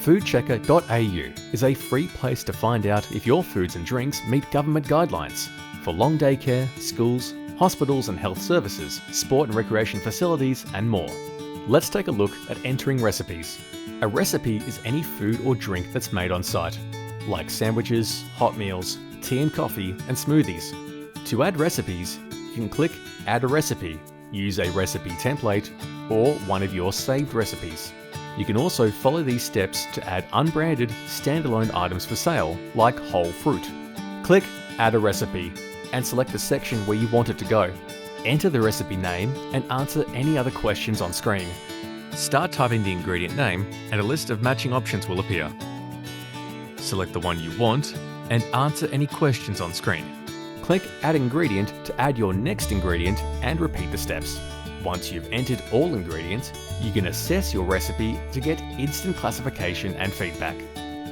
FoodChecker.au is a free place to find out if your foods and drinks meet government guidelines for long day care, schools, hospitals and health services, sport and recreation facilities, and more. Let's take a look at entering recipes. A recipe is any food or drink that's made on site, like sandwiches, hot meals, tea and coffee, and smoothies. To add recipes, you can click Add a Recipe, use a recipe template, or one of your saved recipes. You can also follow these steps to add unbranded, standalone items for sale, like whole fruit. Click Add a Recipe and select the section where you want it to go. Enter the recipe name and answer any other questions on screen. Start typing the ingredient name and a list of matching options will appear. Select the one you want and answer any questions on screen. Click Add Ingredient to add your next ingredient and repeat the steps. Once you've entered all ingredients, you can assess your recipe to get instant classification and feedback.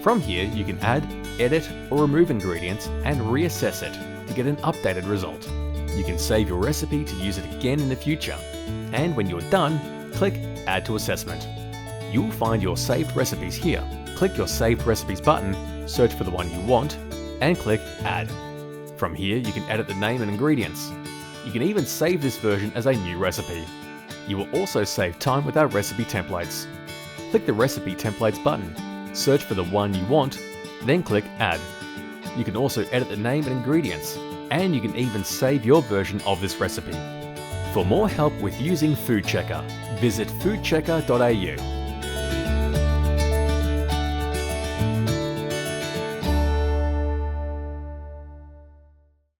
From here, you can add, edit, or remove ingredients and reassess it to get an updated result. You can save your recipe to use it again in the future. And when you're done, click Add to Assessment. You'll find your saved recipes here. Click your Saved Recipes button, search for the one you want, and click Add. From here, you can edit the name and ingredients. You can even save this version as a new recipe. You will also save time with our recipe templates. Click the Recipe Templates button, search for the one you want, then click Add. You can also edit the name and ingredients, and you can even save your version of this recipe. For more help with using FoodChecker, visit FoodChecker.au.